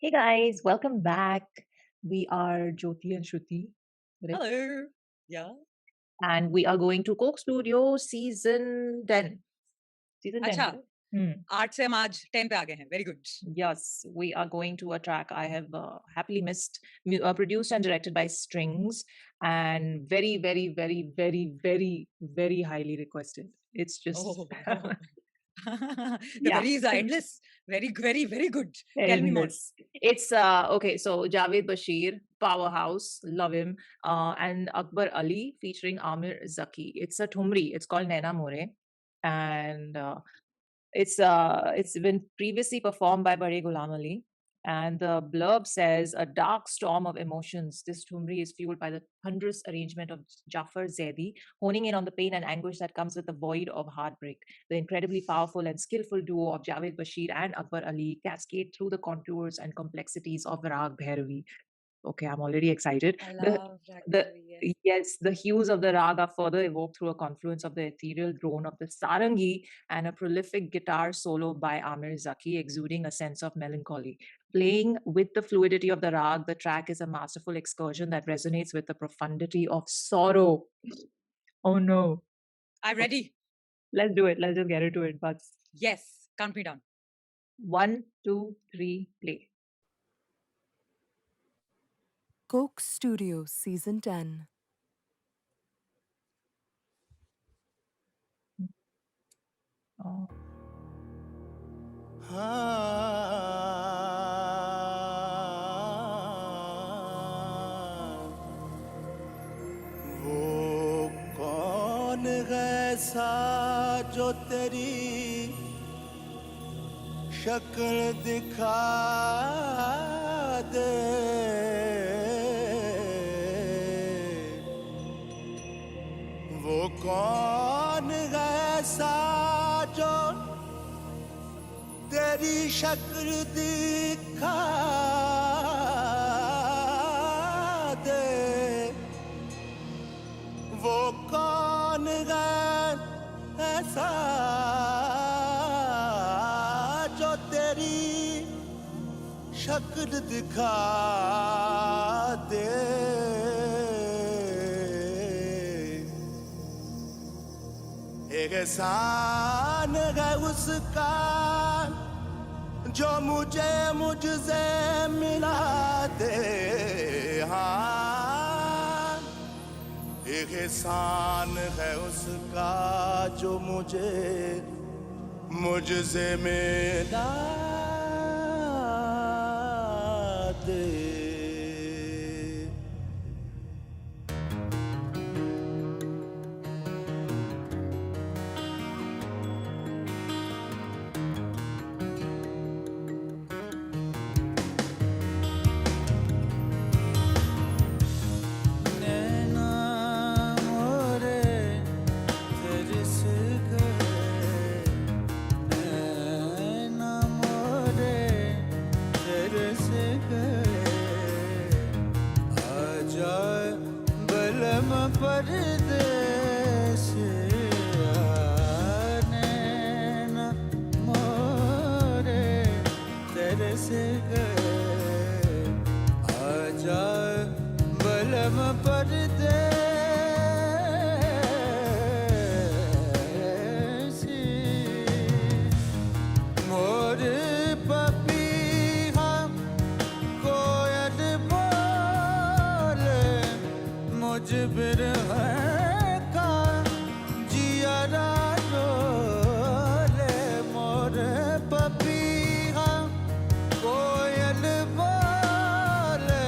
Hey guys, welcome back. We are Jyoti and Shruti, correct? Hello. Yeah. And we are going to Coke Studio season 10. Season 10, अच्छा, correct? Hmm. 8 से हम आज 10 पे आ गए हैं। Very good. Yes, we are going to a track I have happily missed, produced and directed by Strings, and very, very, very, very, very, very highly requested. It's just, oh! The yeah. very is endless. Very, very, very good. Tell me more. Endless. It's okay. So Javed Bashir, powerhouse, love him, and Akbar Ali featuring Amir Zaki. It's a thumri. It's called Naina More, and it's been previously performed by Bare Ghulam Ali. And the blurb says a dark storm of emotions. This thumri is fueled by the thunderous arrangement of Jafar Zaidi, honing in on the pain and anguish that comes with the void of heartbreak. The incredibly powerful and skillful duo of Javed Bashir and Akbar Ali cascade through the contours and complexities of Rag Bhairavi. Okay, I'm already excited. I The love Rag the Bhairavi, yes. yes, the hues of the rag are further evoked through a confluence of the ethereal drone of the sarangi and a prolific guitar solo by Amir Zaki, exuding a sense of melancholy. Playing with the fluidity of the rag, the track is a masterful excursion that resonates with the profundity of sorrow. Oh no. I'm Okay, ready. let's do it. Let's just get into it. But Yes. Count me down. 1, 2, 3, play. Coke Studio Season 10. Oh. वो कौन है सा जो तेरी शक्ल दिखा दे वो कौन है सा जो तेरी शक्ल दिखा दे वो कौन है ऐसा जो तेरी शक्ल दिखा दे एहसान है उसका जो मुझे मुझसे मिला दे हाँ एहसान है उसका जो मुझे मुझसे मिला दे नैना मोरे तरस गए नैना मोरे तरस गए आजा बलम परदेस नैना मोरे तरस गए आजा बलम परदेसी मोर पपीहा कोयल बोले मुझ बिरह का जियरा डोले मोर पपीहा कोयल बोले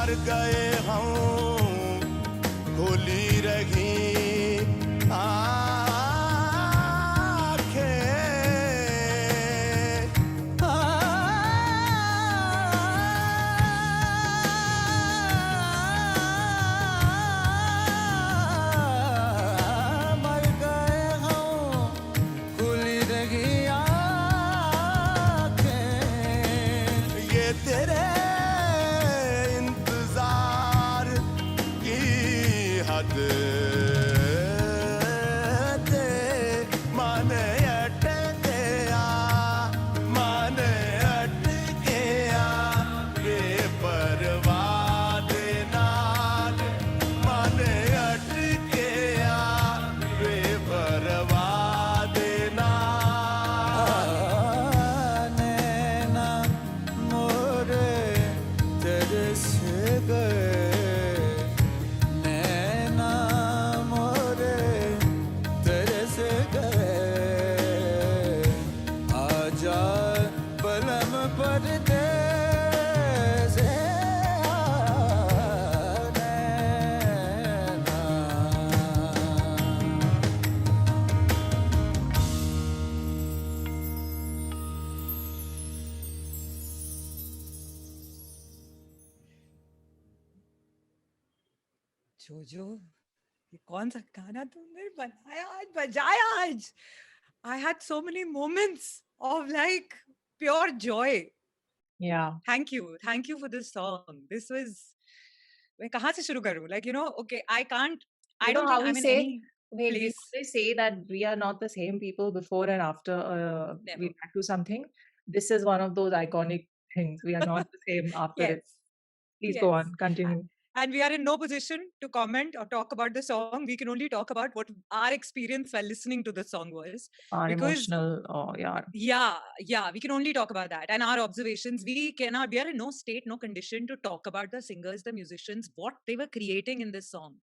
मर गए हम खुली रही मर गए हम खुली रही आँखें ये तेरे इंतजार की हद ते माने अटके बेपरवाह दे नाल माने अटके बेपरवाह दे नाल नैना मोरे तरस गए नैना मोरे तरस गए आजा बलम परदेस नैना जोजो, ये कौन सा गाना तुमने बनाया आज, बजाया आज? I had so many moments of like pure joy. Yeah. Thank you for this song. This was, मैं कहाँ से शुरू करूँ? Like, okay, I can't, I You know don't how think we I'm in say, any wait, place. before they say that we are not the same people before and after Never. we react to something, this is one of those iconic things. We are not the same after it. Yes. Please go Yes. on, continue. And we are in no position to comment or talk about the song. We can only talk about what our experience while listening to the song was. Our Because emotional, oh yeah. yeah, we can only talk about that and our observations. We are in no state, no condition to talk about the singers, the musicians, what they were creating in this song.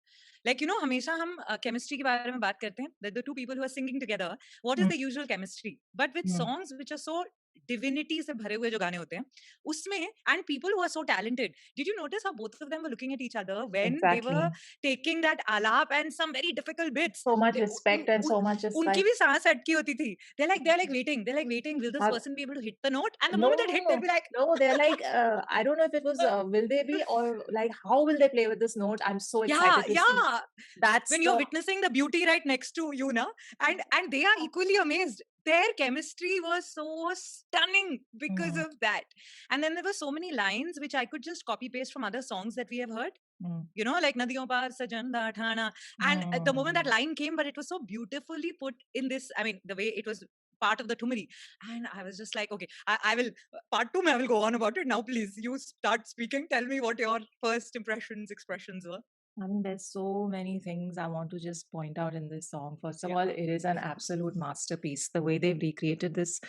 Like, हमेशा हम chemistry के बारे में बात करते हैं, that the two people who are singing together, what is Mm. the usual chemistry? But with Mm. songs which are so divinity से भरे हुए जो गाने होते हैं, उसमें, and people who are so talented, did you notice how both of them were looking at each other when they Exactly. were taking that alap and some very difficult bits? So much They- respect and so much just उनकी like, भी सांस अटकी होती थी. They're like waiting. Will this How- person be able to hit the note? And the no, moment it hit, they'll be like, no, they're like, I don't know if it was, will they be or like, how will they play with this note? I'm so excited to see. yeah. That's When the, you're witnessing the beauty right next to you, na, and they are equally amazed. Their chemistry was so stunning because Mm. of that. And then there were so many lines which I could just copy paste from other songs that we have heard. Mm. Like Nadiyon Paar Sajan Da Thana. And the moment that Mm. line came, but it was so beautifully put in this. I mean, the way it was part of the Thumri. And I was just like, okay, I will, part two, I will go on about it. Now, please, you start speaking. Tell me what your first expressions were. I mean, there's so many things I want to just point out in this song. First of Yeah. all, it is an absolute masterpiece. The way they've recreated this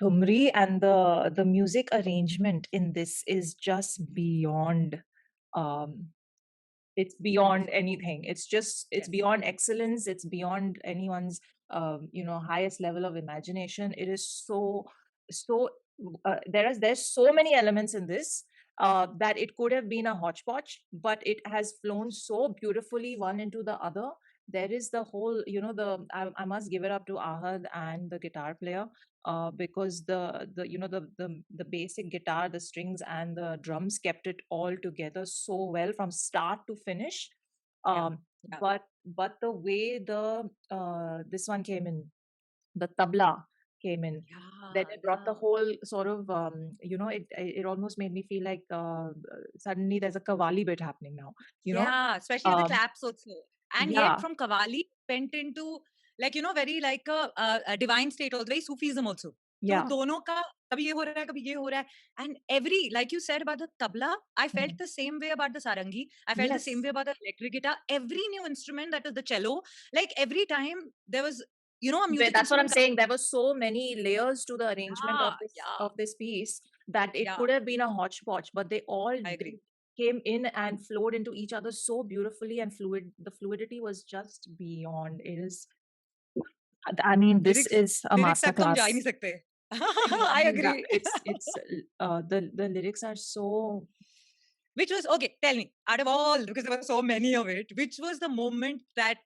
Thumri and the music arrangement in this is just beyond it's beyond anything. It's Yes. beyond excellence. It's beyond anyone's highest level of imagination. It is so there's so many elements in this that it could have been a hodgepodge, but it has flown so beautifully one into the other. There is the whole, I must give it up to Ahad and the guitar player, because the basic guitar, the strings and the drums kept it all together so well from start to finish. Yeah, Um, yeah. but the way this one came in, the tabla came in, then it brought the Yeah. whole sort of it almost made me feel like suddenly there's a kawali bit happening now, Yeah, especially the Um, claps also. And yeah. yet from Kavali went into like, very like a divine state also, very Sufism also. तो yeah, दोनों का कभी ये हो रहा है कभी ये हो रहा है. And every, like you said about the tabla, I felt Mm. the same way about the sarangi. I felt the same Yes. way about the electric guitar. Every new instrument, that is the cello, like every time there was, a music That's what I'm instrument saying. There were so many layers to the arrangement of Yeah, this piece that it Yeah. could have been a hodgepodge, but they all I agree. came in and flowed into each other so beautifully and fluid. The fluidity was just beyond. It is. I mean, this is a lyrics तक तो हम जा ही masterclass. नहीं सकते. I I mean, agree. It's the lyrics are so Which was, okay, tell me, out of all, because there were so many of it, which was the moment that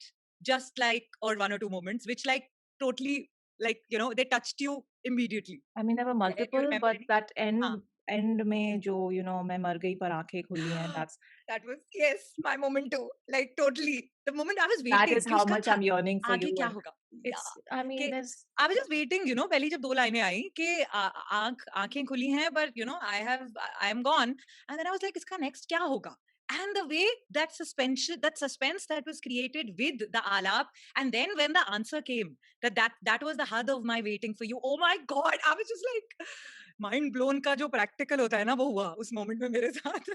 just like, or one or two moments, which like totally, like, you know, they touched you immediately? I mean, there were Do you multiple, remember but any? that Haan. end में जो मैं मर गई पर आंखें खुली हैं, That was, yes, my moment too. Like, totally. The moment I was that waiting, is कि how उसका much I'm yearning for आगे you. क्या And होगा? Yeah. I mean, कि there's I was just waiting, you know, पहली जब 2 लाइनें आई कि आंखें खुली हैं, but you know, I am gone. And then I was like, इसका next क्या होगा? And the way that suspense that was created with the alap, and then when the answer came, that was the hud of my waiting for you. Oh my God, I was just like, mind blown का जो practical होता है ना, वो हुआ उस moment में मेरे साथ.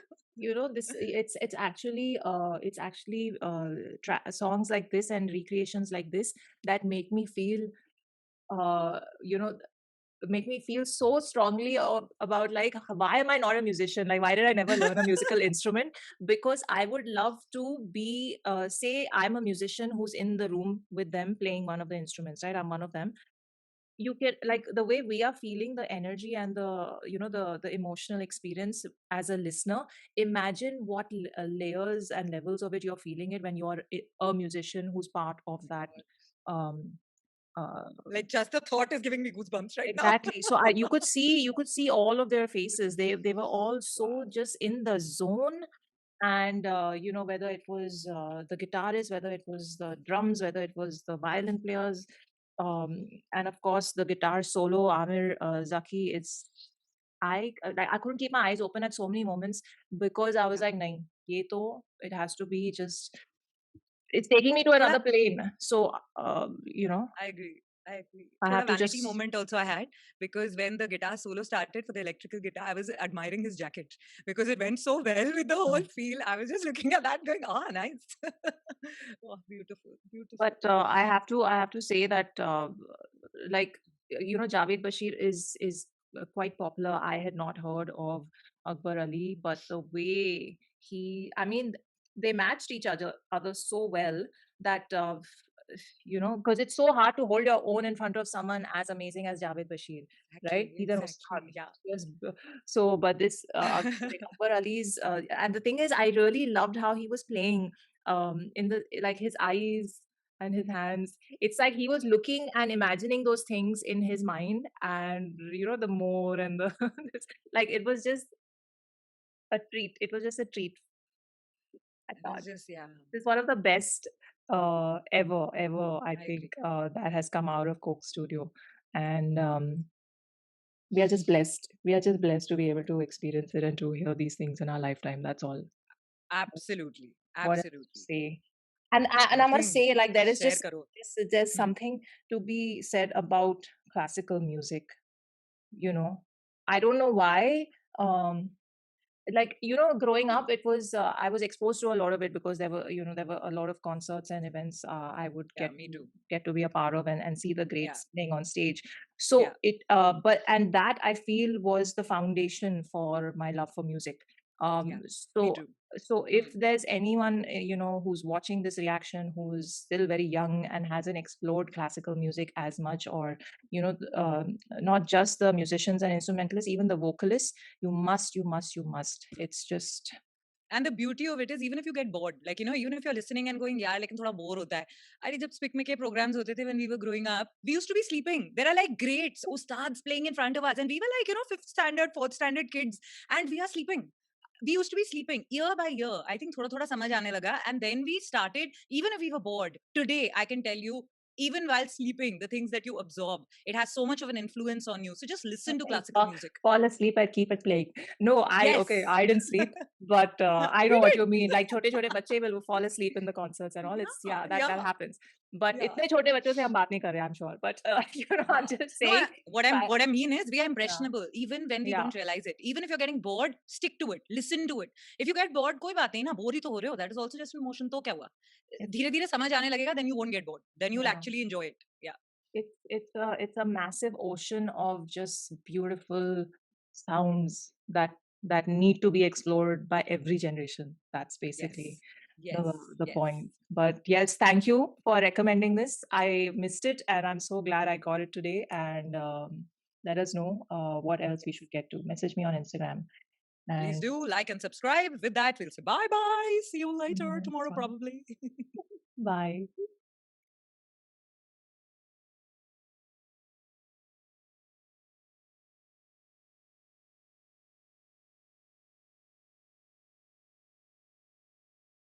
this it's actually songs like this and recreations like this that make me feel uh you know make me feel so strongly about like why am I not a musician, like why did I never learn a musical instrument, because I would love to be say I'm a musician who's in the room with them playing one of the instruments, right? I'm one of them. You get like the way we are feeling the energy and the the emotional experience as a listener. Imagine what layers and levels of it you're feeling it when you're a musician who's part of that um uh, Like, just the thought is giving me goosebumps right now. exactly. So you could see all of their faces. They were all so just in the zone. And whether it was the guitarist, whether it was the drums, whether it was the violin players, and of course the guitar solo, Amir Zaki. It's like I couldn't keep my eyes open at so many moments because I was Yeah. like, "Nahin, ye to it has to be just it's taking me to Thoda, another plane." So I agree. I agree. I Thoda have to vanity just moment also I had, because when the guitar solo started for the electrical guitar, I was admiring his jacket because it went so well with the whole feel. I was just looking at that going, ah, nice. Oh, beautiful, beautiful. But I have to say that like Javed Bashir is quite popular. I had not heard of Akbar Ali, but the way I mean, they matched each other so well that because it's so hard to hold your own in front of someone as amazing as Javed Bashir, right? Exactly, He's an ustad. exactly. Yeah. Yes, so but this like Akbar Ali's and the thing is, I really loved how he was playing in the like his eyes and his hands. It's like he was looking and imagining those things in his mind, and the more and the like it was just a treat. It was just a treat. I It thought was just, yeah, it's one of the best ever I I think agree. that has come out of Coke Studio, and we are just blessed. We are just blessed to be able to experience it and to hear these things in our lifetime. That's all. Absolutely, What else to absolutely. say? And I must Nothing. say, like there is Share just karo. there's Hmm. something to be said about classical music. I don't know why. Um, like growing up, it was I was exposed to a lot of it because there were a lot of concerts and events I would Yeah, me too. get to be a part of and see the Yeah, greats playing on stage. yeah, So it but and that I feel was the foundation for my love for music. yeah, me So too. if Hmm. there's anyone who's watching this reaction who's still very young and hasn't explored classical music as much, or not just the musicians and instrumentalists, even the vocalists, you must. It's just And the beauty of it is, even if you get bored, like, you know, even if you're listening and going, yeah, लेकिन थोड़ा bore होता है. अरे जब Speak Me के programs होते थे when we were growing up, we used to be sleeping. There are like greats, ustads playing in front of us, and we were like, you know, fifth standard, fourth standard kids, and we are sleeping. We used to be sleeping year by year. I think थोड़ा थोड़ा समझ आने लगा, and then we started. Even if we were bored, today I can tell you, even while sleeping, the things that you absorb, it has so much of an influence on you. So just listen to classical music. fall asleep and keep it playing. No, Yes, okay, I didn't sleep, but I we know what did. you mean. Like छोटे बच्चे will fall asleep in the concerts and all. It's Yeah, that yeah, happens. But yeah. इतने छोटे बच्चों से हम बात नहीं कर रहे, I'm sure. But I'm just No, saying. Try, what I mean is we are yeah, impressionable even when we yeah. don't realize it. Even if you're getting bored, stick to it. Listen to it. If you get bored, कोई बात नहीं ना, bore ही तो हो रहे हो. That is also just an emotion. तो क्या हुआ? It's धीरे धीरे समझ आने लगेगा. Then you won't get bored. Then you'll yeah. actually enjoy it. Yeah. It's a massive ocean of just beautiful sounds that need to be explored by every generation. That's basically Yes. Yes. the Yes. point. But yes, thank you for recommending this. I missed it, and I'm so glad I got it today. And let us know what else we should get to. Message me on Instagram. Please And do like and subscribe. With that, we'll say bye bye. See you later yeah, tomorrow, fine. probably. Bye.